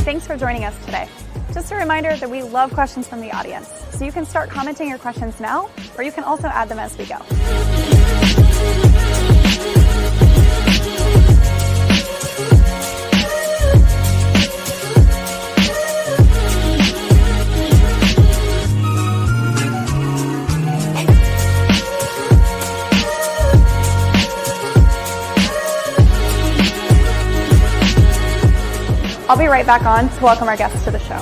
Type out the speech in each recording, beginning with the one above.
Thanks for joining us today. Just a reminder that we love questions from the audience, so you can start commenting your questions now, or you can also add them as we go. I'll be right back on to welcome our guests to the show.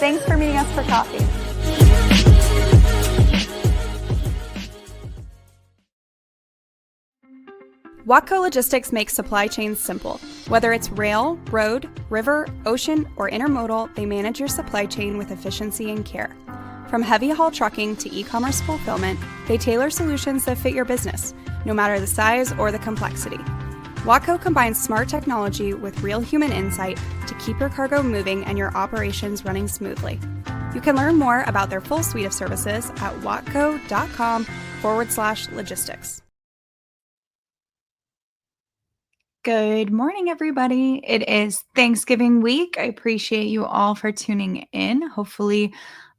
Thanks for meeting us for coffee. Watco Logistics makes supply chains simple. Whether it's rail, road, river, ocean, or intermodal, they manage your supply chain with efficiency and care. From heavy haul trucking to e-commerce fulfillment, they tailor solutions that fit your business, no matter the size or the complexity. Watco combines smart technology with real human insight to keep your cargo moving and your operations running smoothly. You can learn more about their full suite of services at watco.com/logistics. Good morning, everybody. It is Thanksgiving week. I appreciate you all for tuning in. Hopefully,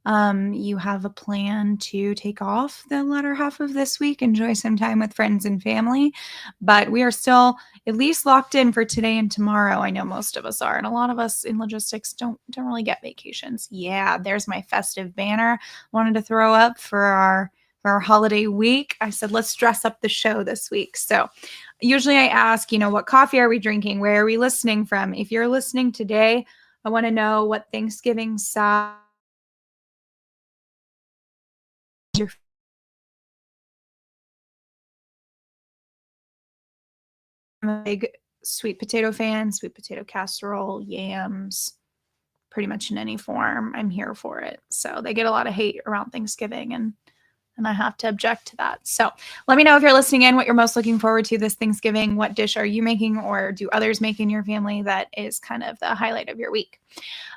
you have a plan to take off the latter half of this week, enjoy some time with friends and family, but we are still at least locked in for today and tomorrow. I know most of us are, and a lot of us in logistics don't really get vacations. Yeah, there's my festive banner. Wanted to throw up for our holiday week. I said, let's dress up the show this week. So usually I ask, what coffee are we drinking? Where are we listening from? If you're listening today, I want to know what Thanksgiving side your I'm a big sweet potato fan, sweet potato casserole, yams, pretty much in any form. I'm here for it. So they get a lot of hate around Thanksgiving, and I have to object to that. So let me know if you're listening in, what you're most looking forward to this Thanksgiving. What dish are you making, or do others make in your family that is kind of the highlight of your week?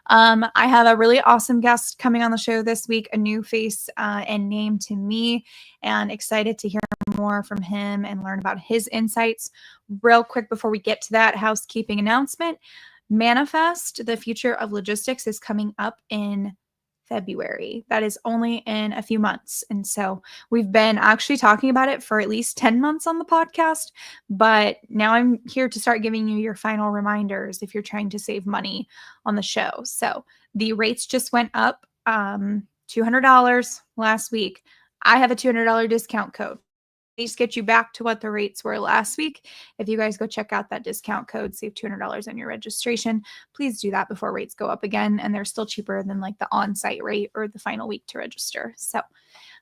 I have a really awesome guest coming on the show this week, a new face and name to me, and excited to hear more from him and learn about his insights. Real quick before we get to that, housekeeping announcement. Manifest, the future of logistics, is coming up in February. That is only in a few months. And so we've been actually talking about it for at least 10 months on the podcast, but now I'm here to start giving you your final reminders if you're trying to save money on the show. So The rates just went up $200 last week. I have a $200 discount code. These get you back to what the rates were last week. If you guys go check out that discount code, save $200 on your registration. Please do that before rates go up again. And they're still cheaper than like the on-site rate or the final week to register. So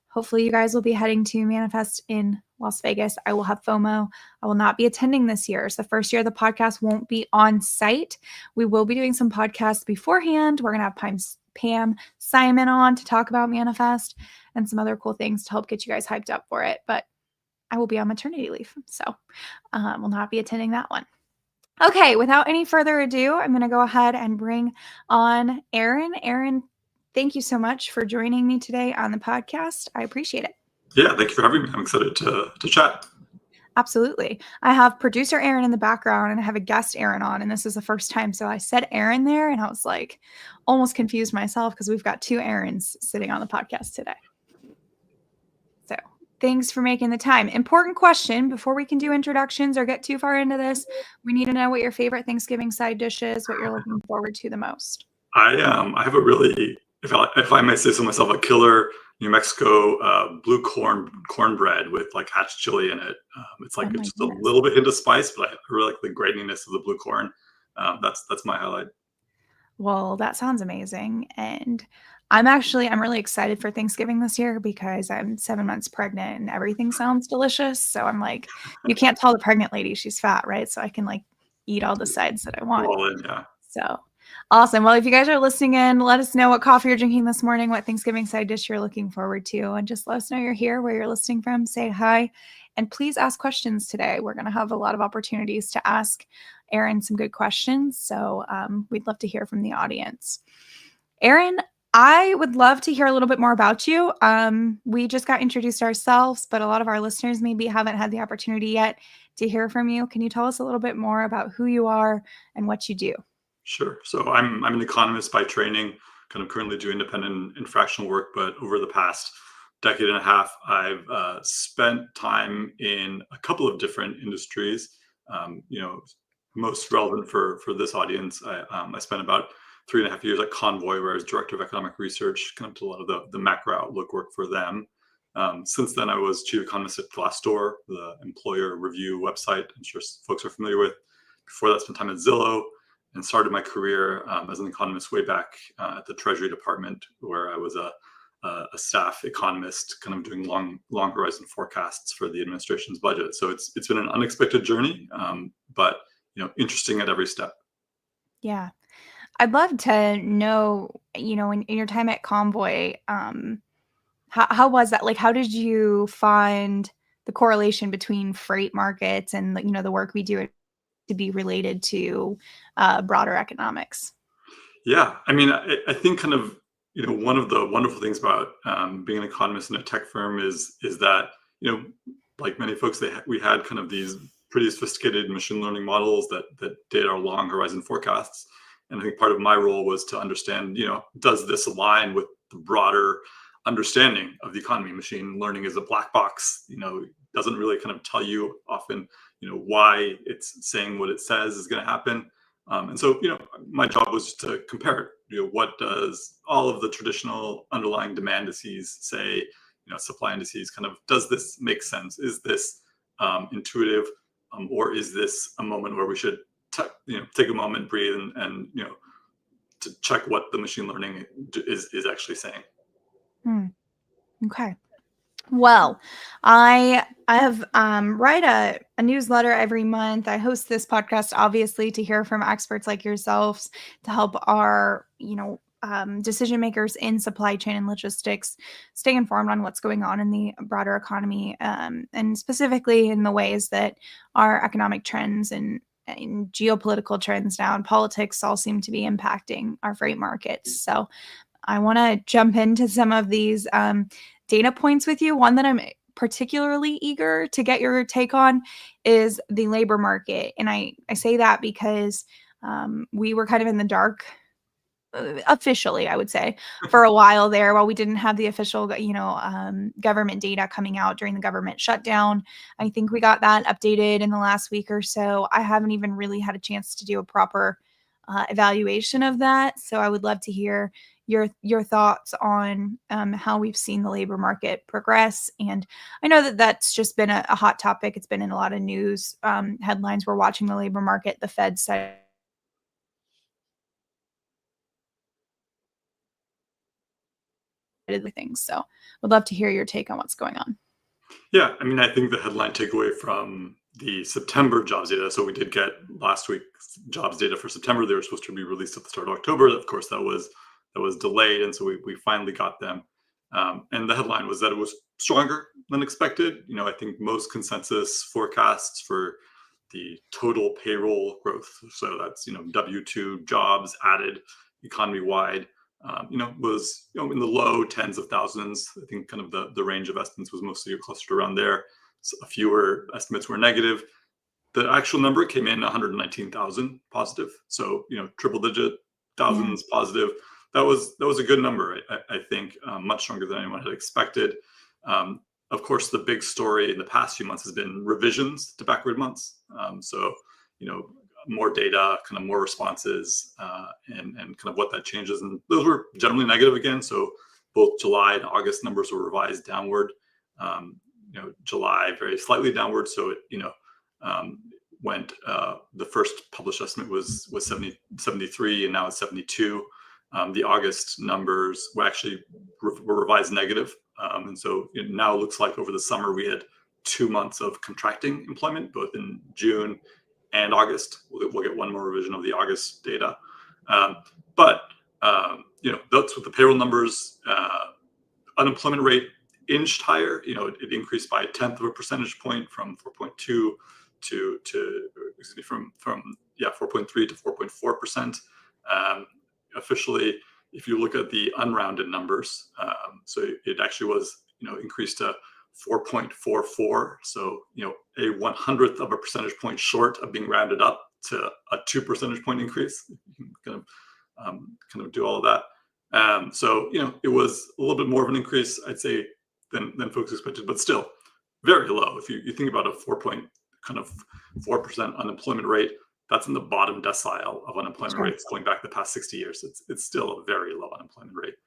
hopefully you guys will be heading to Manifest in Las Vegas. I will have FOMO. I will not be attending this year. It's the first year the podcast won't be on site. We will be doing some podcasts beforehand. We're going to have Pam Simon on to talk about Manifest and some other cool things to help get you guys hyped up for it. But I will be on maternity leave, so will not be attending that one. Okay, without any further ado, I'm going to go ahead and bring on Aaron. Aaron, thank you so much for joining me today on the podcast. I appreciate it. Yeah, thank you for having me. I'm excited to chat. Absolutely. I have producer Aaron in the background and I have a guest Aaron on, and this is the first time. So I said Aaron there and I was like almost confused myself because we've got two Aarons sitting on the podcast today. So thanks for making the time. Important question before we can do introductions or get too far into this. We need to know what your favorite Thanksgiving side dish is, what you're looking forward to the most. I have a really, if I may say so myself, a killer New Mexico blue cornbread with like hatch chili in it. It's like just a little bit hint of spice, but I really like the gratiness of the blue corn. That's my highlight. Well, that sounds amazing. And I'm really excited for Thanksgiving this year because I'm 7 months pregnant and everything sounds delicious. So I'm like, you can't tell the pregnant lady she's fat, right? So I can like eat all the sides that I want. Well, yeah. So awesome. Well, if you guys are listening in, let us know what coffee you're drinking this morning, what Thanksgiving side dish you're looking forward to, and just let us know you're here, where you're listening from, say hi, and please ask questions today. We're going to have a lot of opportunities to ask Aaron some good questions. So we'd love to hear from the audience. Aaron, I would love to hear a little bit more about you. We just got introduced ourselves, but a lot of our listeners maybe haven't had the opportunity yet to hear from you. Can you tell us a little bit more about who you are and what you do? Sure. So I'm an economist by training, kind of currently do independent and fractional work, but over the past decade and a half, I've spent time in a couple of different industries. Most relevant for this audience, I spent about 3.5 years at Convoy, where I was director of economic research, kind of did a lot of the macro outlook work for them. Since then, I was chief economist at Glassdoor, the employer review website I'm sure folks are familiar with. Before that, spent time at Zillow, and started my career as an economist way back at the Treasury Department, where I was a staff economist, kind of doing long horizon forecasts for the administration's budget. So it's been an unexpected journey, but interesting at every step. Yeah, I'd love to know, in your time at Convoy, how was that? Like, how did you find the correlation between freight markets and the work we do to be related to broader economics? Yeah, I mean, I think kind of one of the wonderful things about being an economist in a tech firm is that like many folks, we had kind of these pretty sophisticated machine learning models that did our long horizon forecasts, and I think part of my role was to understand does this align with the broader understanding of the economy? Machine learning is a black box, doesn't really kind of tell you often why it's saying what it says is going to happen. And so, my job was to compare it. What does all of the traditional underlying demand indices say? Supply indices, kind of, does this make sense? Is this intuitive, or is this a moment where we should take a moment, breathe, and to check what the machine learning is actually saying? Okay. Well, I have write a newsletter every month. I host this podcast, obviously, to hear from experts like yourselves to help our, decision makers in supply chain and logistics stay informed on what's going on in the broader economy, and specifically in the ways that our economic trends and geopolitical trends now and politics all seem to be impacting our freight markets. So I want to jump into some of these data points with you. One that I'm particularly eager to get your take on is the labor market. And I say that because we were kind of in the dark, officially, I would say, for a while there, while we didn't have the official, government data coming out during the government shutdown. I think we got that updated in the last week or so. I haven't even really had a chance to do a proper evaluation of that. So I would love to hear your thoughts on how we've seen the labor market progress. And I know that that's just been a hot topic. It's been in a lot of news headlines. We're watching the labor market. The Fed said things. So would love to hear your take on what's going on. Yeah, I mean, I think the headline takeaway from the September jobs data. So we did get last week's jobs data for September. They were supposed to be released at the start of October. Of course, that was delayed, and so we finally got them. And the headline was that it was stronger than expected. I think most consensus forecasts for the total payroll growth, so that's W-2 jobs added economy wide, was in the low tens of thousands. I think kind of the range of estimates was mostly clustered around there. So a fewer estimates were negative. The actual number came in 119,000 positive. So triple digit thousands positive. That was a good number. I think much stronger than anyone had expected. Of course, the big story in the past few months has been revisions to backward months. So more data, kind of more responses, and kind of what that changes. And those were generally negative again. So both July and August numbers were revised downward. July very slightly downward. So it went the first published estimate was 73, and now it's 72. The August numbers were actually revised negative. And so it now looks like over the summer we had 2 months of contracting employment, both in June and August. We'll get one more revision of the August data. But that's with the payroll numbers. Unemployment rate inched higher. It increased by 1/10 of a percentage point from 4.2 from 4.3 to 4.4%. Officially, if you look at the unrounded numbers, so it actually was increased to 4.44. So a 1/100th of a percentage point short of being rounded up to a 2 percentage point increase. You can kind of do all of that. So it was a little bit more of an increase, I'd say, than folks expected, but still very low. If you think about a 4% unemployment rate, that's in the bottom decile of unemployment rates going back the past 60 years. It's still a very low unemployment rate.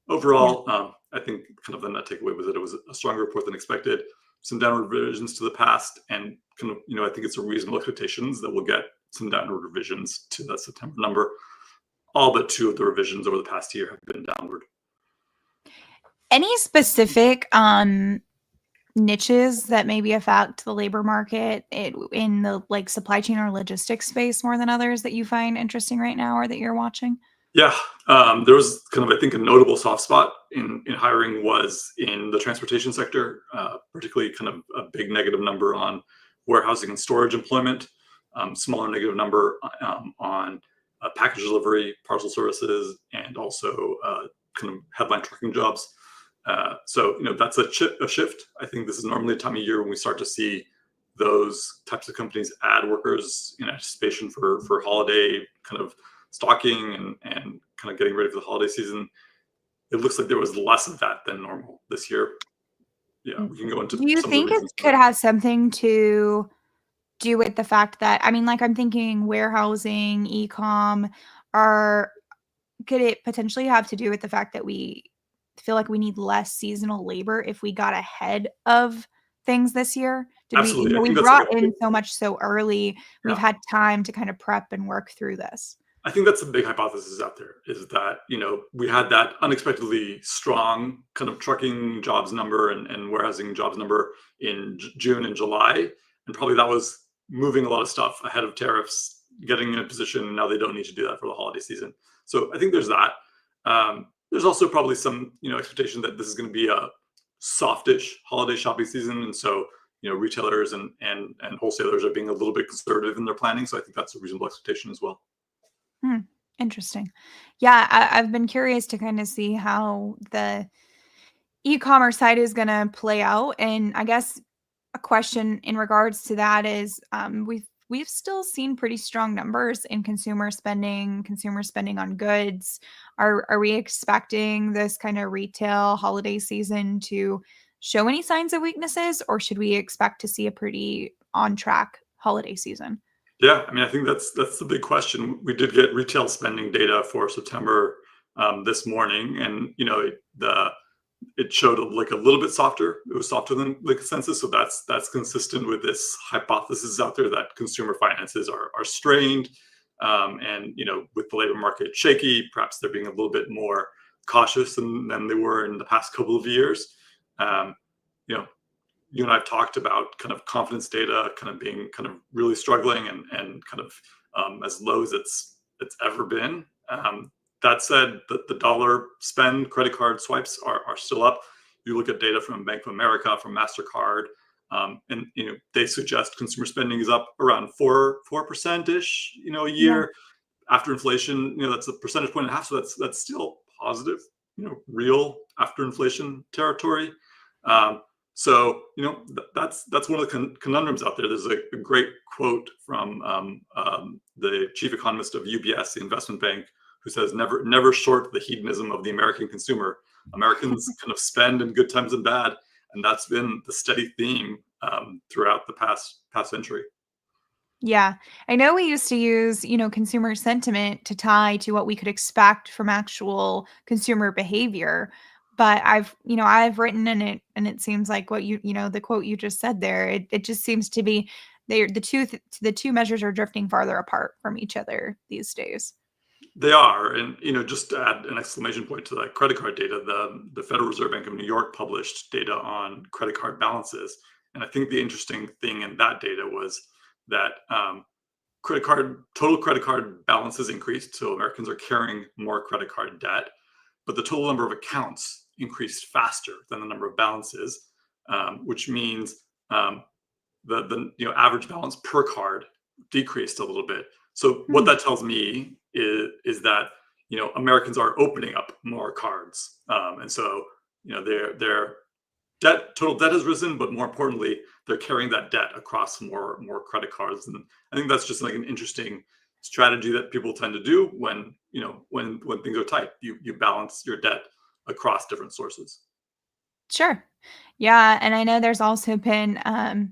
Overall, I think kind of the net takeaway was that it was a stronger report than expected. Some downward revisions to the past, and kind of I think it's a reasonable expectations that we'll get some downward revisions to that September number. All but 2 of the revisions over the past year have been downward. Any specific niches that maybe affect the labor market in the supply chain or logistics space more than others that you find interesting right now or that you're watching? Yeah, there was kind of, I think, a notable soft spot in hiring was in the transportation sector, particularly kind of a big negative number on warehousing and storage employment, smaller negative number on package delivery, parcel services, and also kind of headline trucking jobs. So that's a shift. I think this is normally a time of year when we start to see those types of companies add workers in anticipation for holiday kind of stocking and kind of getting ready for the holiday season. It looks like there was less of that than normal this year. Yeah, we can go into. Do you think it could have something to do with the fact that, I mean, I'm thinking warehousing, e-com, could it potentially have to do with the fact that we feel like we need less seasonal labor if we got ahead of things this year? Absolutely. We brought in so much so early. We've had time to kind of prep and work through this. I think that's a big hypothesis out there, is that, we had that unexpectedly strong kind of trucking jobs number and warehousing jobs number in June and July. And probably that was moving a lot of stuff ahead of tariffs, getting in a position. Now they don't need to do that for the holiday season. So I think there's that. There's also probably some, expectation that this is going to be a softish holiday shopping season. And so, retailers and wholesalers are being a little bit conservative in their planning. So I think that's a reasonable expectation as well. Interesting. Yeah, I've been curious to kind of see how the e-commerce side is going to play out. And I guess a question in regards to that is we've still seen pretty strong numbers in consumer spending on goods. Are we expecting this kind of retail holiday season to show any signs of weaknesses, or should we expect to see a pretty on track holiday season? Yeah, I mean, I think that's the big question. We did get retail spending data for September this morning, and it showed like a little bit softer. It was softer than the consensus, so that's consistent with this hypothesis out there that consumer finances are strained, and with the labor market shaky, perhaps they're being a little bit more cautious than they were in the past couple of years. Um, you know, you and I've talked about kind of confidence data kind of being kind of really struggling and kind of as low as it's ever been. That said, the dollar spend credit card swipes are still up. You look at data from Bank of America, from Mastercard, and they suggest consumer spending is up around 4% ish, a Yeah. year after inflation. That's a percentage point and a half, so that's still positive, real after inflation territory. So that's one of the conundrums out there. There's a great quote from the chief economist of UBS, the investment bank, who says, "Never short the hedonism of the American consumer. Americans kind of spend in good times and bad," and that's been the steady theme throughout the past century. Yeah. I know we used to use, consumer sentiment to tie to what we could expect from actual consumer behavior. But I've written in it, and it seems like the quote you just said there, it just seems to be the two measures are drifting farther apart from each other these days. They are, and just to add an exclamation point to that credit card data, the Federal Reserve Bank of New York published data on credit card balances, and I think the interesting thing in that data was that total credit card balances increased, so Americans are carrying more credit card debt, but the total number of accounts increased faster than the number of balances, which means the average balance per card decreased a little bit. So what Hmm. that tells me is that Americans are opening up more cards, and so their total debt has risen, but more importantly, they're carrying that debt across more credit cards, and I think that's just like an interesting strategy that people tend to do when when things are tight. You balance your debt across different sources. Sure. Yeah, and I know there's also been, I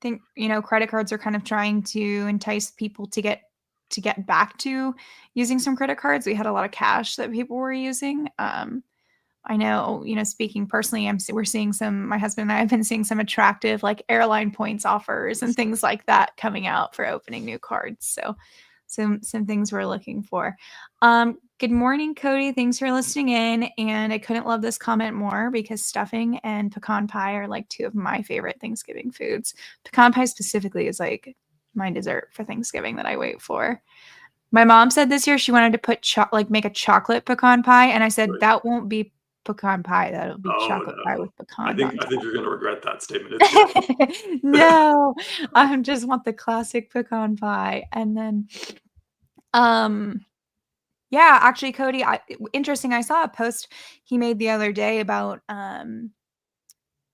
think, credit cards are kind of trying to entice people to get back to using some credit cards. We had a lot of cash that people were using. I know, speaking personally, we're seeing my husband and I have been seeing some attractive like airline points offers and things like that coming out for opening new cards. So some things we're looking for. Good morning, Cody. Thanks for listening in. And I couldn't love this comment more because stuffing and pecan pie are like two of my favorite Thanksgiving foods. Pecan pie specifically is like my dessert for Thanksgiving that I wait for. My mom said this year she wanted to make a chocolate pecan pie, and I said Right. that won't be pecan pie. That'll be Oh chocolate pie no, with pecans on I think top. you're going to regret that statement. It's good. No, I just want the classic pecan pie. And then, um, yeah, actually, Cody, interesting. I saw a post he made the other day about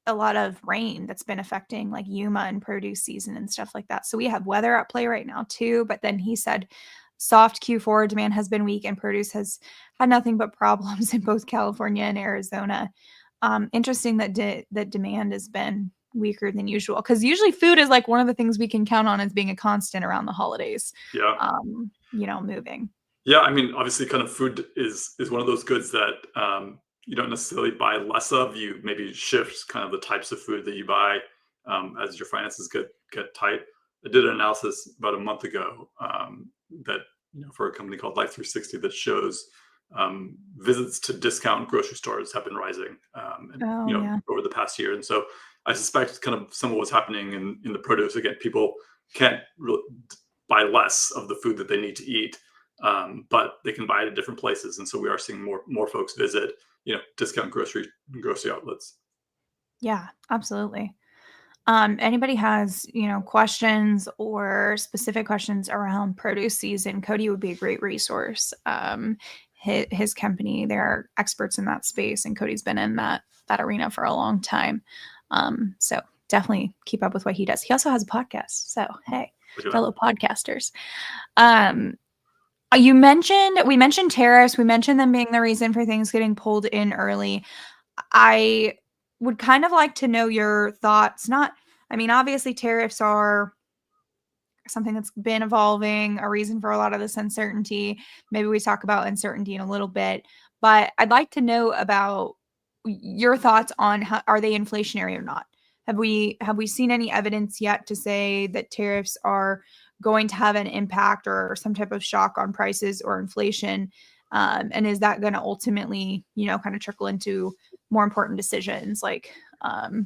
a lot of rain that's been affecting like Yuma and produce season and stuff like that. So we have weather at play right now too. But then he said soft Q4 demand has been weak and produce has had nothing but problems in both California and Arizona. Interesting that that demand has been weaker than usual because usually food is like one of the things we can count on as being a constant around the holidays. Yeah. Moving. Yeah, I mean, obviously, kind of food is one of those goods that you don't necessarily buy less of. You maybe shift kind of the types of food that you buy as your finances get tight. I did an analysis about a month ago that for a company called Life 360 that shows visits to discount grocery stores have been rising, and Oh yeah. over the past year. And so I suspect kind of some of what's happening in the produce again. People can't really buy less of the food that they need to eat, but they can buy it at different places, and so we are seeing more folks visit discount grocery outlets. Yeah, absolutely. Anybody has, questions or specific questions around produce season, Cody would be a great resource. His company, they're experts in that space, and Cody's been in that arena for a long time. So definitely keep up with what he does. He also has a podcast. So hey, Look at that. fellow podcasters. Um, we mentioned tariffs. We mentioned them being the reason for things getting pulled in early. I would kind of like to know your thoughts. Not, I mean, obviously tariffs are something that's been evolving, a reason for a lot of this uncertainty. Maybe we talk about uncertainty in a little bit, but I'd like to know about your thoughts on are they inflationary or not? Have we seen any evidence yet to say that tariffs are going to have an impact or some type of shock on prices or inflation? And is that going to ultimately, kind of trickle into more important decisions like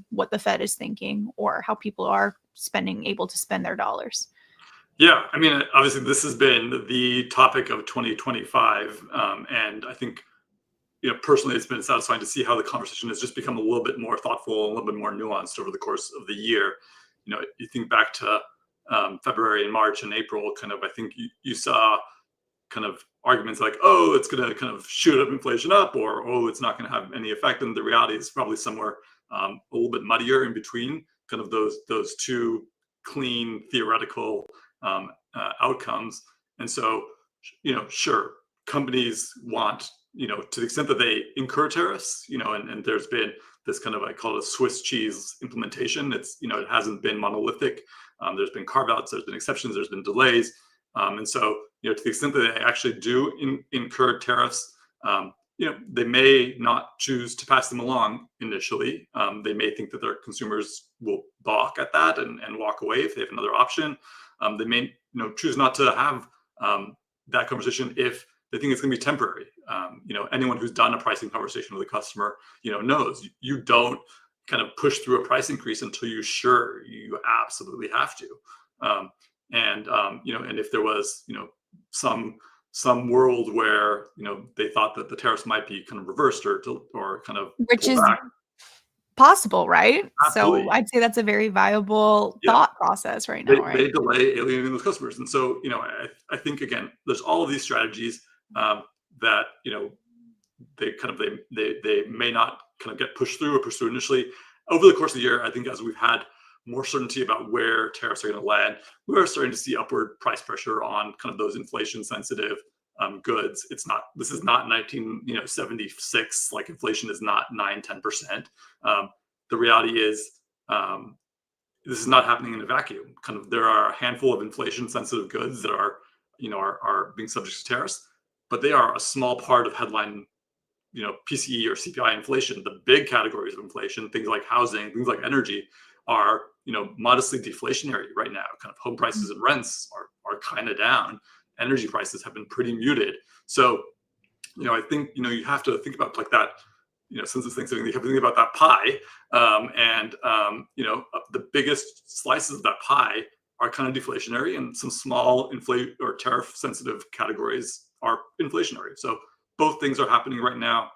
what the Fed is thinking or how people are able to spend their dollars? Yeah, I mean, obviously, this has been the topic of 2025, and I think, personally, it's been satisfying to see how the conversation has just become a little bit more thoughtful, a little bit more nuanced over the course of the year. You think back to February and March and April, kind of, I think you saw kind of arguments like, oh, it's going to kind of shoot up inflation up, or oh, it's not going to have any effect. And the reality is probably somewhere a little bit muddier in between, kind of those two clean theoretical outcomes. And so, sure, companies want, to the extent that they incur tariffs, and there's been this kind of, I call it a Swiss cheese implementation. It hasn't been monolithic. There's been carve outs, there's been exceptions, there's been delays. And so, to the extent that they actually do incur tariffs, they may not choose to pass them along initially. They may think that their consumers will balk at that and walk away if they have another option. They may, choose not to have that conversation if they think it's going to be temporary. Anyone who's done a pricing conversation with a customer, knows you don't kind of push through a price increase until you're sure you absolutely have to. And if there was, some world where, they thought that the tariffs might be kind of reversed or kind of Which is back. possible, right? Absolutely. So I'd say that's a very viable Yeah. thought process right now, right? They delay alienating those customers. And so, I think, again, there's all of these strategies that, they may not kind of get pushed through or pursued initially. Over the course of the year, I think as we've had more certainty about where tariffs are going to land, we are starting to see upward price pressure on kind of those inflation sensitive goods. This is not 1976, like inflation is not 9-10%. The reality is this is not happening in a vacuum. Kind of there are a handful of inflation sensitive goods that are being subject to tariffs, but they are a small part of headline PCE or CPI inflation. The big categories of inflation, things like housing, things like energy, are modestly deflationary right now. Kind of home prices and rents are kind of down. Energy prices have been pretty muted. So I think you have to think about like that. Since it's Thanksgiving, you have to think about that pie, and the biggest slices of that pie are kind of deflationary, and some small inflate or tariff sensitive categories are inflationary. So both things are happening right now.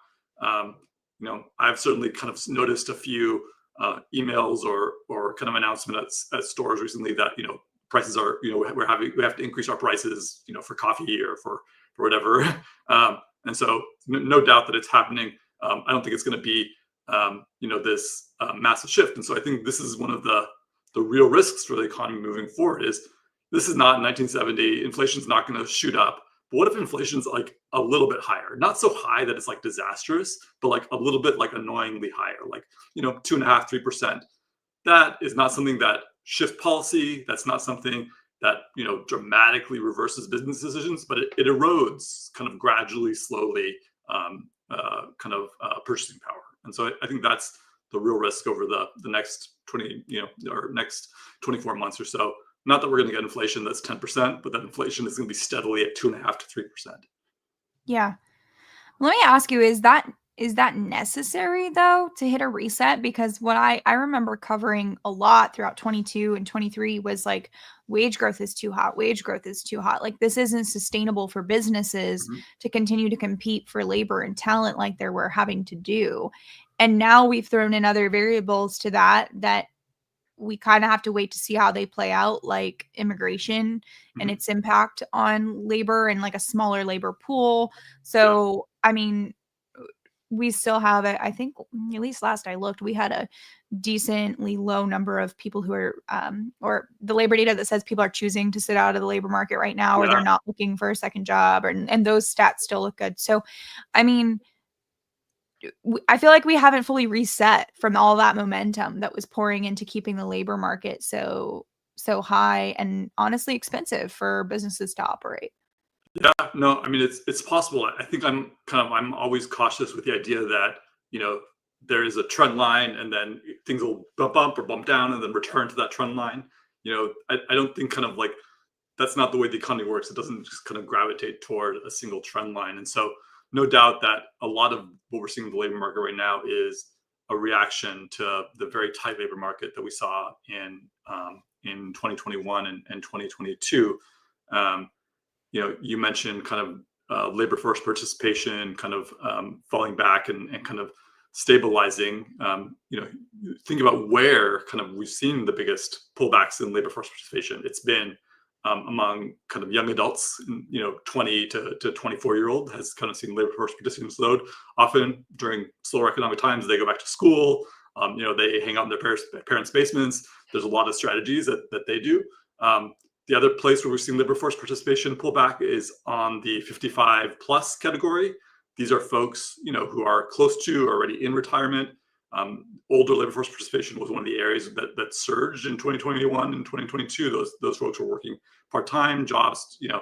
I've certainly kind of noticed a few emails or kind of announcements at stores recently that prices are we have to increase our prices for coffee or for whatever. And so no doubt that it's happening. I don't think it's going to be this massive shift. And so I think this is one of the real risks for the economy moving forward. Is this is not 1970. Inflation's not going to shoot up. But what if inflation's like a little bit higher? Not so high that it's like disastrous, but like a little bit like annoyingly higher, like 2.5%, 3%. That is not something that shifts policy. That's not something that dramatically reverses business decisions, but it erodes kind of gradually, slowly, purchasing power. And so I think that's the real risk over the next 24 months or so. Not that we're going to get inflation that's 10%, but that inflation is going to be steadily at 2.5% to 3%. Yeah. Let me ask you, is that necessary though to hit a reset? Because what I remember covering a lot throughout 22 and 23 was like wage growth is too hot. Wage growth is too hot. Like this isn't sustainable for businesses to continue to compete for labor and talent like they were having to do. And now we've thrown in other variables to that we kind of have to wait to see how they play out, like immigration and its impact on labor and like a smaller labor pool. So, I mean, we still have it. I think at least last I looked, we had a decently low number of people who are, or the labor data that says people are choosing to sit out of the labor market right now, or they're not looking for a second job, and those stats still look good. So, I mean, I feel like we haven't fully reset from all that momentum that was pouring into keeping the labor market so so high and honestly expensive for businesses to operate. Yeah, no, I mean it's possible. I think I'm always cautious with the idea that, you know, there is a trend line and then things will bump up or bump down and then return to that trend line. You know, I don't think kind of like that's not the way the economy works. It doesn't just kind of gravitate toward a single trend line. And so no doubt that a lot of what we're seeing in the labor market right now is a reaction to the very tight labor market that we saw in 2021 and 2022. Um, you know, you mentioned kind of labor force participation kind of falling back and kind of stabilizing. You know, think about where kind of we've seen the biggest pullbacks in labor force participation. It's been among kind of young adults, you know, 20 to 24-year-old has kind of seen labor force participation slowed. Often during slower economic times, they go back to school. You know, they hang out in their parents' basements. There's a lot of strategies that they do. The other place where we've seen labor force participation pull back is on the 55 plus category. These are folks, you know, who are close to or already in retirement. Older labor force participation was one of the areas that surged in 2021 and 2022. Those folks were working part-time jobs, you know,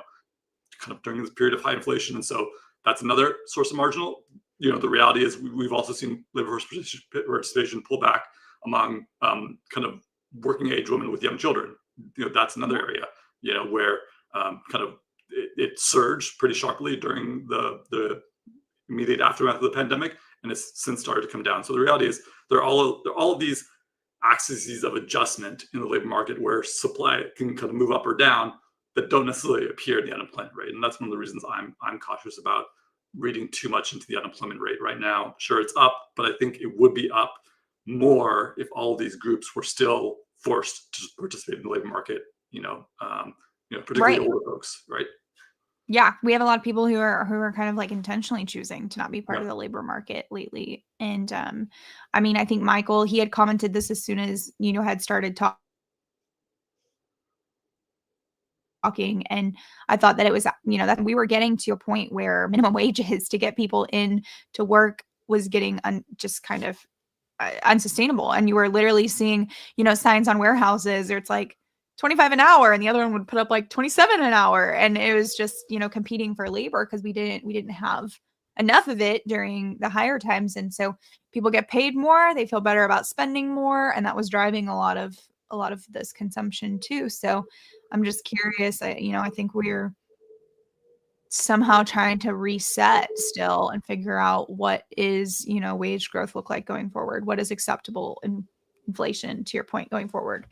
kind of during this period of high inflation, and so that's another source of marginal. You know, the reality is we've also seen labor force participation pull back among kind of working age women with young children. You know, that's another area, you know, where kind of it surged pretty sharply during the immediate aftermath of the pandemic, and it's since started to come down. So the reality is there are all of these axes of adjustment in the labor market where supply can kind of move up or down that don't necessarily appear in the unemployment rate. And that's one of the reasons I'm cautious about reading too much into the unemployment rate right now. Sure, it's up, but I think it would be up more if all of these groups were still forced to participate in the labor market, you know, particularly older folks, right? Yeah, we have a lot of people who are kind of like intentionally choosing to not be part Yeah. of the labor market lately. And I mean, I think Michael, he had commented this as soon as, you know, had started talking, and I thought that it was, you know, that we were getting to a point where minimum wages to get people in to work was getting just kind of unsustainable. And you were literally seeing, you know, signs on warehouses or it's like 25 an hour and the other one would put up like 27 an hour. And it was just, you know, competing for labor because we didn't have enough of it during the higher times. And so people get paid more, they feel better about spending more. And that was driving a lot of this consumption too. So I'm just curious, you know, I think we're somehow trying to reset still and figure out what is, you know, wage growth look like going forward, what is acceptable in inflation, to your point, going forward.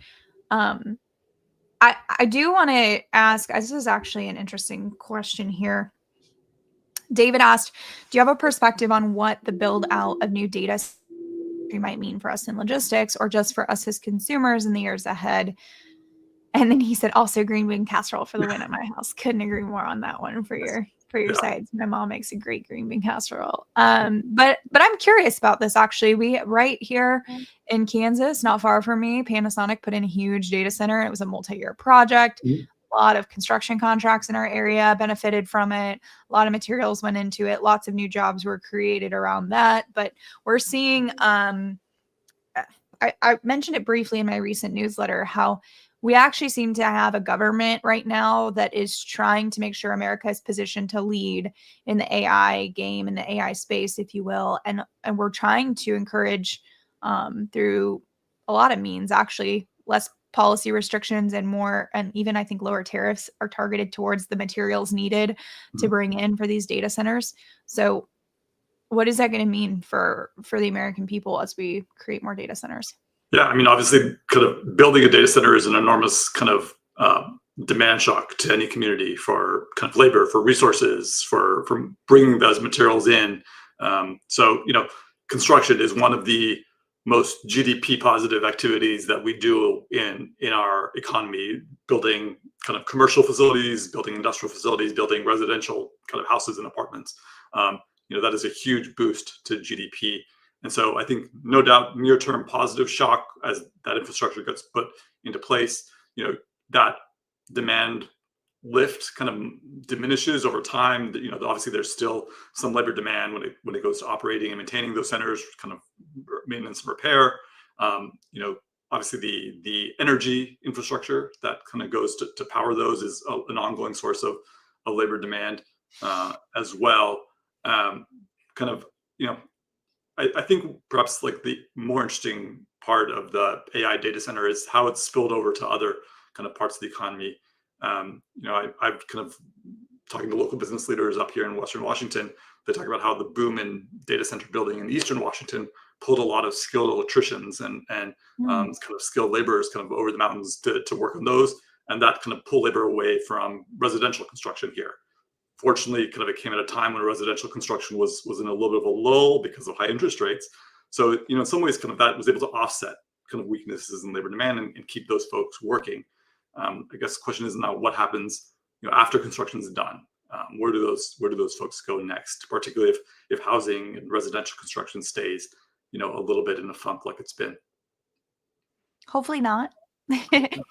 I do want to ask, this is actually an interesting question here. David asked, do you have a perspective on what the build out of new data might mean for us in logistics or just for us as consumers in the years ahead? And then he said, also green bean casserole for the win at my house. Couldn't agree more on that one for your Yeah. sides. My mom makes a great green bean casserole. But I'm curious about this actually. We right here in Kansas, not far from me, Panasonic put in a huge data center. It was a multi-year project. Mhm. A lot of construction contracts in our area benefited from it. A lot of materials went into it. Lots of new jobs were created around that. But we're seeing, I mentioned it briefly in my recent newsletter, how we actually seem to have a government right now that is trying to make sure America is positioned to lead in the AI game, in the AI space, if you will. And we're trying to encourage through a lot of means, actually, less policy restrictions and more, and even I think lower tariffs are targeted towards the materials needed to bring in for these data centers. So what is that going to mean for the American people as we create more data centers? Yeah, I mean, obviously, kind of building a data center is an enormous kind of demand shock to any community for kind of labor, for resources, for bringing those materials in. So, you know, construction is one of the most GDP positive activities that we do in our economy. Building kind of commercial facilities, building industrial facilities, building residential kind of houses and apartments. You know, that is a huge boost to GDP. And so I think no doubt near-term positive shock as that infrastructure gets put into place, you know, that demand lift kind of diminishes over time. You know, obviously there's still some labor demand when it goes to operating and maintaining those centers, kind of maintenance and repair. You know, Obviously, the energy infrastructure that kind of goes to power those is an ongoing source of labor demand as well. Kind of, you know, I think perhaps like the more interesting part of the AI data center is how it's spilled over to other kind of parts of the economy. I've kind of talking to local business leaders up here in Western Washington. They talk about how the boom in data center building in Eastern Washington pulled a lot of skilled electricians and kind of skilled laborers kind of over the mountains to work on those, and that kind of pulled labor away from residential construction here. Fortunately, kind of it came at a time when residential construction was in a little bit of a lull because of high interest rates. So, in some ways, kind of that was able to offset kind of weaknesses in labor demand and keep those folks working. I guess the question is now what happens, after construction is done. Where do those folks go next? Particularly if housing and residential construction stays, a little bit in a funk like it's been. Hopefully not.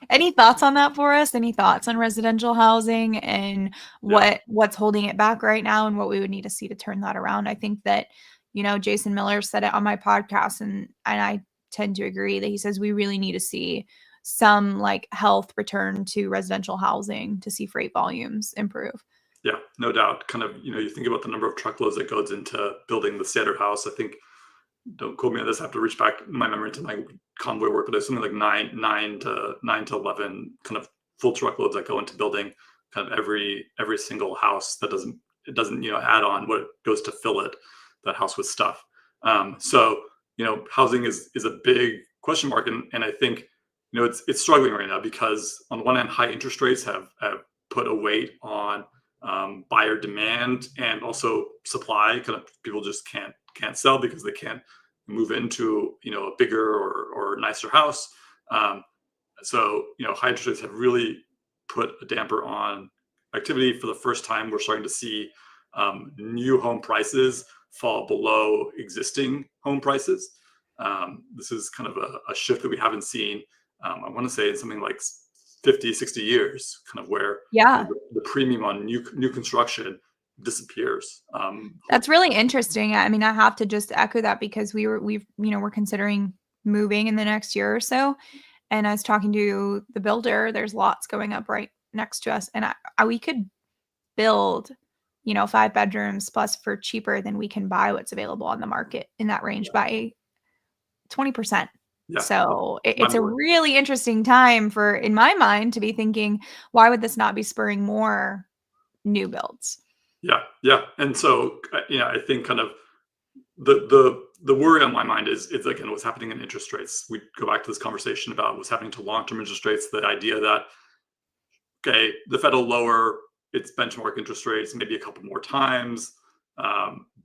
Any thoughts on that for us? Any thoughts on residential housing and what's holding it back right now and what we would need to see to turn that around? I think that, Jason Miller said it on my podcast, and I tend to agree that he says we really need to see some like health return to residential housing to see freight volumes improve. Yeah, no doubt. Kind of, you think about the number of truckloads that goes into building the standard house. I think, don't quote me on this, I have to reach back my memory to my Convoy work, but there's something like nine to 11 kind of full truckloads that go into building kind of every single house. That doesn't add on what goes to fill that house with stuff. So housing is a big question mark, and I think it's struggling right now because on the one hand, high interest rates have put a weight on buyer demand and also supply. Kind of people just can't sell because they can't move into a bigger or nicer house. So high interest rates have really put a damper on activity. For the first time, we're starting to see new home prices fall below existing home prices. This is kind of a shift that we haven't seen, I want to say, in something like 50, 60 years, kind of where the premium on new construction disappears. That's really interesting. I mean, I have to just echo that because we're considering moving in the next year or so. And I was talking to the builder, there's lots going up right next to us. And we could build, 5 bedrooms plus for cheaper than we can buy what's available on the market in that range by 20%. Yeah. So it's a really interesting time in my mind, to be thinking, why would this not be spurring more new builds? Yeah. And so, I think kind of the worry on my mind is again, what's happening in interest rates. We go back to this conversation about what's happening to long-term interest rates, the idea that, okay, the Fed will lower its benchmark interest rates maybe a couple more times,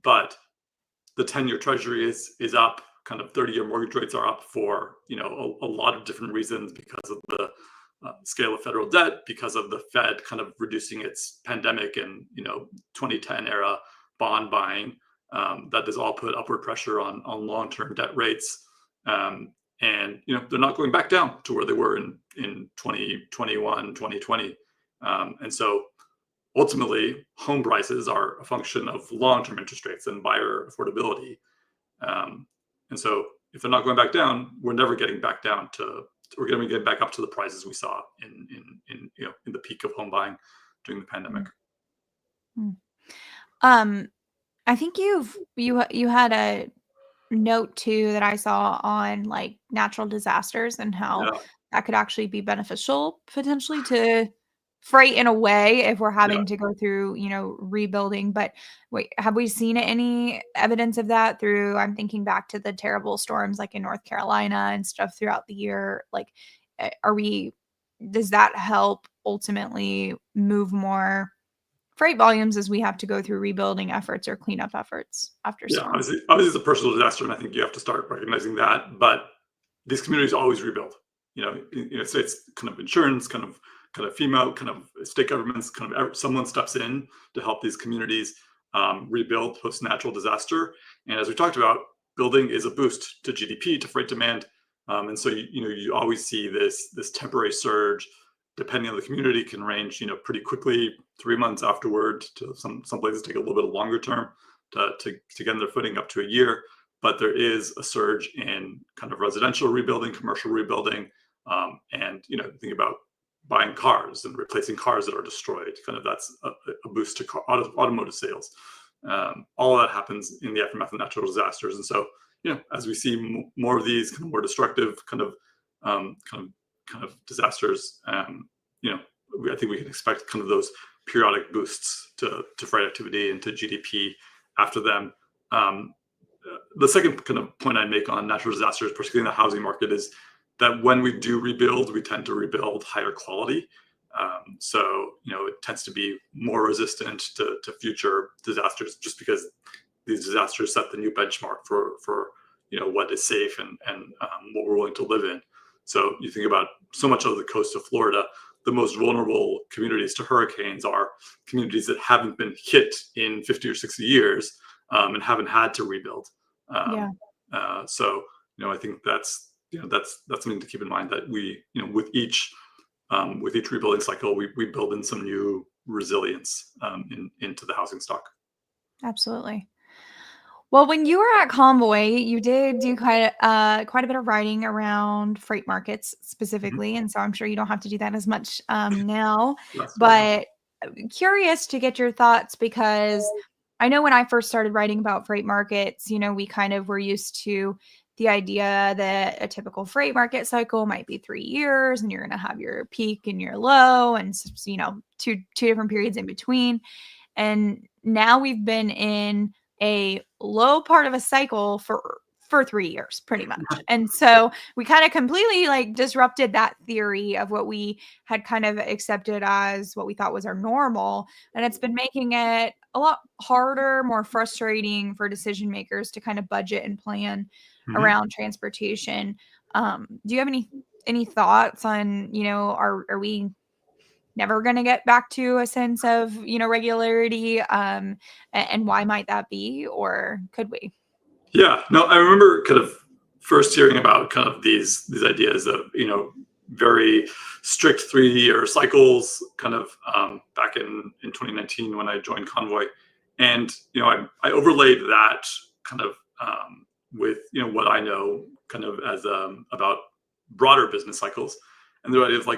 but the 10-year Treasury is up, kind of 30-year mortgage rates are up for, a lot of different reasons, because of the scale of federal debt, because of the Fed kind of reducing its pandemic and 2010 era bond buying. That has all put upward pressure on long-term debt rates, and they're not going back down to where they were in 2021, 2020, and so ultimately home prices are a function of long-term interest rates and buyer affordability, and so if they're not going back down, we're never getting back down to. We're going to get back up to the prices we saw in the peak of home buying during the pandemic. I think you had a note too that I saw on like natural disasters and how that could actually be beneficial potentially to freight in a way if we're having to go through, rebuilding. But wait, have we seen any evidence of that through, I'm thinking back to the terrible storms like in North Carolina and stuff throughout the year. Like, does that help ultimately move more freight volumes as we have to go through rebuilding efforts or cleanup efforts after storm? Obviously it's a personal disaster, and I think you have to start recognizing that. But these communities always rebuild. It's kind of insurance, kind of FEMA, kind of state governments, kind of someone steps in to help these communities rebuild post natural disaster. And as we talked about, building is a boost to GDP, to freight demand, and so you always see this temporary surge. Depending on the community, can range pretty quickly, 3 months afterward, to some places take a little bit longer term to get their footing, up to a year. but there is a surge in kind of residential rebuilding, commercial rebuilding, and think about buying cars and replacing cars that are destroyed. Kind of that's a boost to automotive sales. All of that happens in the aftermath of natural disasters, and so as we see more of these kind of more destructive kind of disasters, I think we can expect kind of those periodic boosts to freight activity and to GDP after them. The second kind of point I make on natural disasters, particularly in the housing market, is that when we do rebuild, we tend to rebuild higher quality. So it tends to be more resistant to future disasters, just because these disasters set the new benchmark for what is safe and what we're willing to live in. So you think about so much of the coast of Florida, the most vulnerable communities to hurricanes are communities that haven't been hit in 50 or 60 years and haven't had to rebuild. So I think that's something to keep in mind, that we with each rebuilding cycle, we build in some new resilience into the housing stock. Absolutely. Well, when you were at Convoy, you did do quite a bit of writing around freight markets specifically, and so I'm sure you don't have to do that as much now. Yes, but curious to get your thoughts, because I know when I first started writing about freight markets, we kind of were used to the idea that a typical freight market cycle might be 3 years, and you're going to have your peak and your low, and two different periods in between. And now we've been in a low part of a cycle for 3 years, pretty much. And so we kind of completely disrupted that theory of what we had kind of accepted as what we thought was our normal. And it's been making it a lot harder, more frustrating for decision makers to kind of budget and plan around transportation. Do you have any thoughts on, are we never going to get back to a sense of, regularity? And why might that be, or could we? Yeah, no, I remember kind of first hearing about kind of these ideas of, very strict 3-year cycles kind of back in 2019 when I joined Convoy. And, I overlaid that kind of with, what I know kind of as about broader business cycles. And the idea of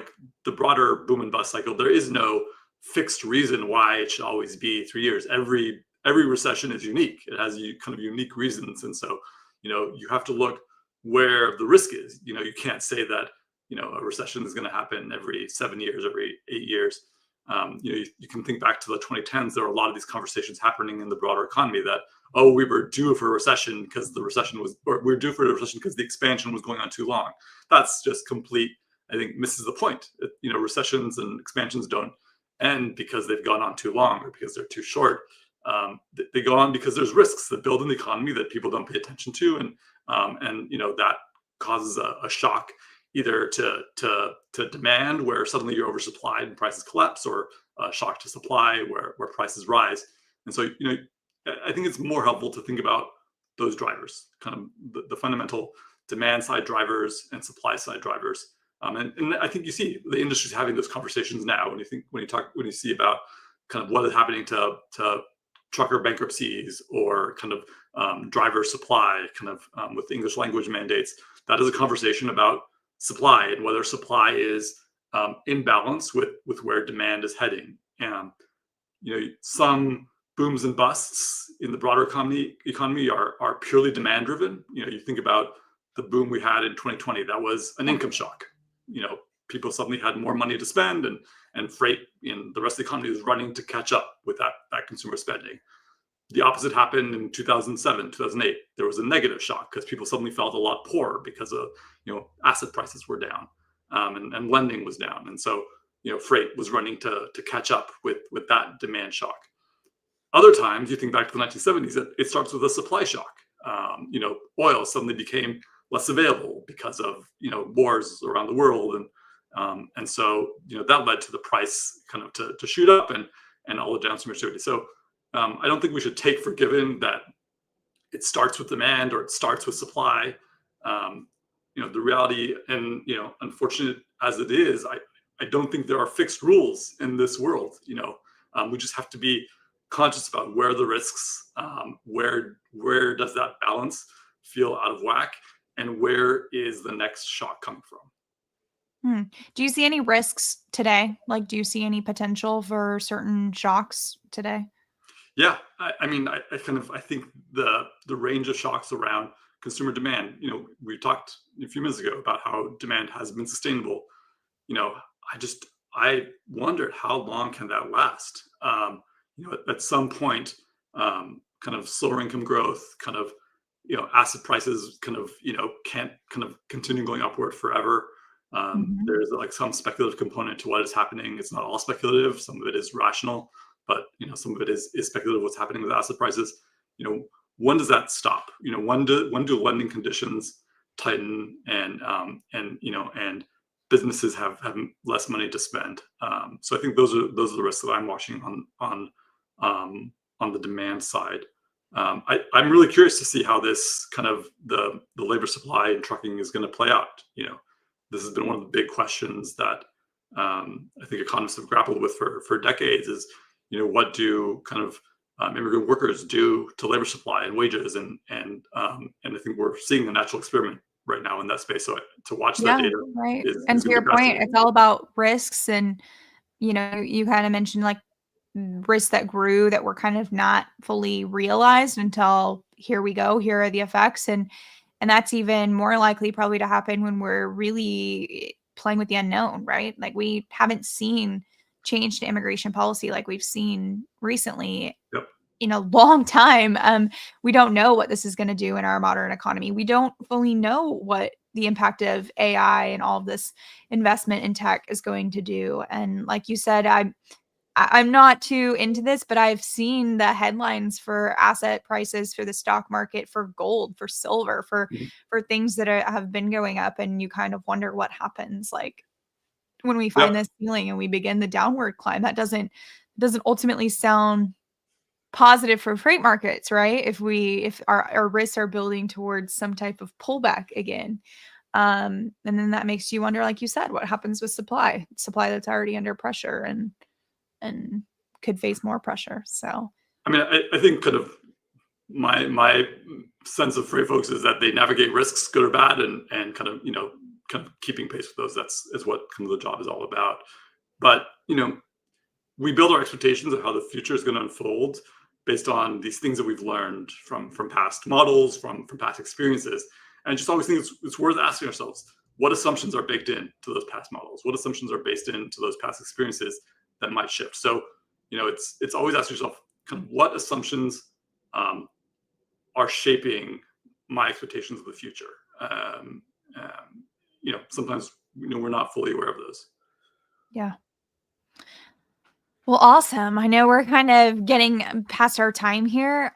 the broader boom and bust cycle, there is no fixed reason why it should always be 3 years. Every recession is unique. It has kind of unique reasons. And so, you have to look where the risk is. You can't say that, a recession is going to happen every 7 years, every 8 years. You can think back to the 2010s. There were a lot of these conversations happening in the broader economy that, we were due for a recession because we're due for a recession because the expansion was going on too long. That's just complete, I think, misses the point. Recessions and expansions don't end because they've gone on too long or because they're too short. They go on because there's risks that build in the economy that people don't pay attention to, and that causes a shock either to demand, where suddenly you're oversupplied and prices collapse, or a shock to supply where prices rise. And so I think it's more helpful to think about those drivers, kind of the fundamental demand side drivers and supply side drivers. And I think you see the industry's having those conversations now. When you see about kind of what is happening to trucker bankruptcies, or kind of driver supply, kind of with English language mandates, that is a conversation about supply and whether supply is in balance with where demand is heading. And some booms and busts in the broader economy are purely demand driven. You think about the boom we had in 2020, that was an income shock. People suddenly had more money to spend, and freight in the rest of the economy was running to catch up with that consumer spending. The opposite happened in 2007, 2008. There was a negative shock because people suddenly felt a lot poorer because of, asset prices were down, and lending was down. And so, freight was running to catch up with that demand shock. Other times, you think back to the 1970s, it starts with a supply shock. Oil suddenly became less available because of, wars around the world. And so, that led to the price kind of to shoot up and all the downstream activity. So I don't think we should take for given that it starts with demand or it starts with supply. The reality, and, unfortunate as it is, I don't think there are fixed rules in this world. We just have to be conscious about where the risks, where does that balance feel out of whack, and where is the next shock coming from? Do you see any risks today? Like, do you see any potential for certain shocks today? Yeah, I mean, I think the range of shocks around consumer demand. We talked a few minutes ago about how demand has been sustainable. You know, I wondered how long can that last. At some point, kind of slower income growth, kind of asset prices, kind of can't kind of continue going upward forever. Mhm. There's like some speculative component to what is happening. It's not all speculative. Some of it is rational, but some of it is speculative. What's happening with asset prices? When does that stop? When do lending conditions tighten, and businesses have less money to spend? So I think those are the risks that I'm watching on the demand side. I'm really curious to see how this kind of the labor supply in trucking is going to play out. This has been one of the big questions that I think economists have grappled with for decades. Is what do kind of immigrant workers do to labor supply and wages, and I think we're seeing a natural experiment right now in that space. So to watch that Yeah, data right. And is to going to your be point, fascinating. it's all about risks. And, you kind of mentioned like risks that grew that were kind of not fully realized until here we go, here are the effects. And that's even more likely probably to happen when we're really playing with the unknown, right? Like we haven't seen change to immigration policy like we've seen recently Yep. in a long time. We don't know what this is going to do in our modern economy. We don't fully know what the impact of AI and all of this investment in tech is going to do. And like you said, I'm not too into this, but I've seen the headlines for asset prices for the stock market, for gold, for silver, for Mhm. things that have been going up, and you kind of wonder what happens like when we find Yep. this ceiling and we begin the downward climb. That doesn't ultimately sound positive for freight markets, right? If our risks are building towards some type of pullback again. And then that makes you wonder, like you said, what happens with supply that's already under pressure and could face more pressure. So I mean, I think kind of my sense of freight folks is that they navigate risks, good or bad, and kind of keeping pace with those. That's is what kind of the job is all about. But we build our expectations of how the future is going to unfold based on these things that we've learned from past models, from past experiences. And I just always think it's worth asking ourselves, what assumptions are baked in to those past models? What assumptions are based into those past experiences that might shift? So it's always ask yourself, kind of what assumptions um, are shaping my expectations of the future. Sometimes we're not fully aware of those. yeah. Well, awesome. I know we're kind of getting past our time here.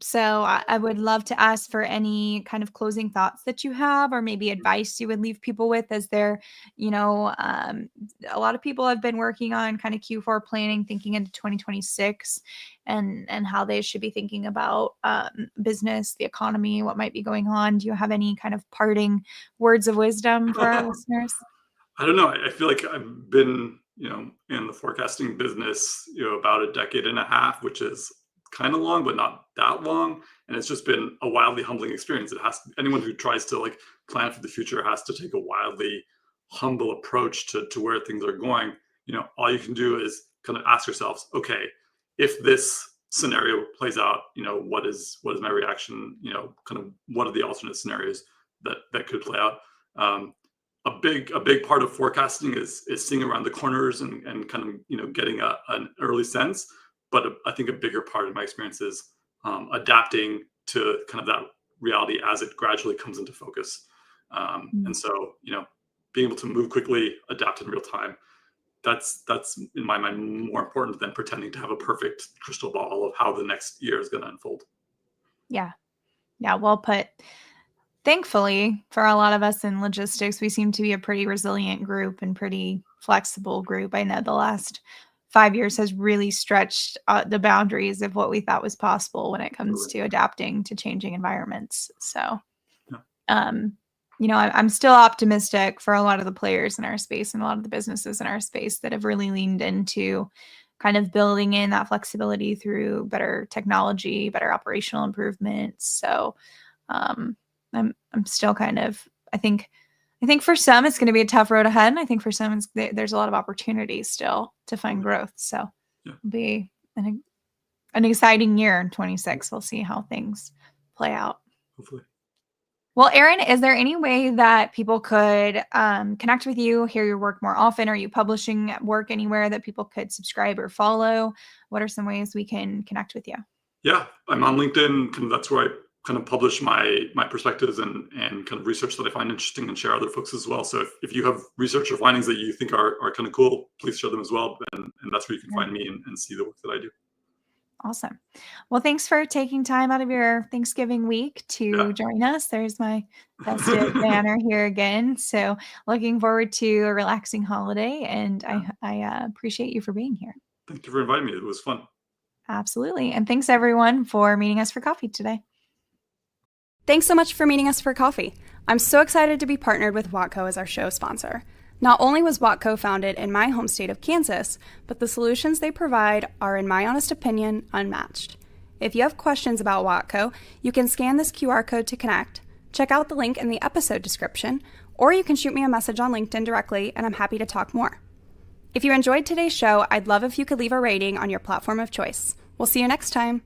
So I would love to ask for any kind of closing thoughts that you have, or maybe advice you would leave people with as they're, a lot of people have been working on kind of Q4 planning, thinking into 2026 and how they should be thinking about business, the economy, what might be going on. Do you have any kind of parting words of wisdom for our listeners? I don't know. I feel like I've been, in the forecasting business, about a decade and a half, which is kind of long, but not that long. And it's just been a wildly humbling experience. Anyone who tries to like plan for the future has to take a wildly humble approach to where things are going. All you can do is kind of ask yourselves, okay, if this scenario plays out, what is my reaction? Kind of what are the alternate scenarios that could play out? A big part of forecasting is seeing around the corners and kind of getting an early sense. But I think a bigger part of my experience is adapting to kind of that reality as it gradually comes into focus. And so being able to move quickly, adapt in real time. That's in my mind more important than pretending to have a perfect crystal ball of how the next year is going to unfold. Yeah. Yeah. Well put. Thankfully, for a lot of us in logistics, we seem to be a pretty resilient group and pretty flexible group. I know the last 5 years has really stretched the boundaries of what we thought was possible when it comes Absolutely. to adapting to changing environments. So, Yeah. um, I'm still optimistic for a lot of the players in our space and a lot of the businesses in our space that have really leaned into kind of building in that flexibility through better technology, better operational improvements. So, I'm still kind of, I think for some it's going to be a tough road ahead. And I think for some there's a lot of opportunities still to find growth. So it'll be an exciting year in 26. We'll see how things play out. Hopefully. Well, Aaron, is there any way that people could connect with you, hear your work more often? Are you publishing work anywhere that people could subscribe or follow? What are some ways we can connect with you? Yeah, I'm on LinkedIn. Kind of that's where I kind of publish my perspectives and kind of research that I find interesting and share other folks as well. So if you have research or findings that you think are kind of cool, please share them as well. And that's where you can find me and see the work that I do. Awesome. Well, thanks for taking time out of your Thanksgiving week to join us. There's my festive banner here again. So looking forward to a relaxing holiday. And I appreciate you for being here. Thank you for inviting me. It was fun. Absolutely. And thanks everyone for meeting us for coffee today. Thanks so much for meeting us for coffee. I'm so excited to be partnered with Watco as our show sponsor. Not only was Watco founded in my home state of Kansas, but the solutions they provide are, in my honest opinion, unmatched. If you have questions about Watco, you can scan this QR code to connect, check out the link in the episode description, or you can shoot me a message on LinkedIn directly, and I'm happy to talk more. If you enjoyed today's show, I'd love if you could leave a rating on your platform of choice. We'll see you next time.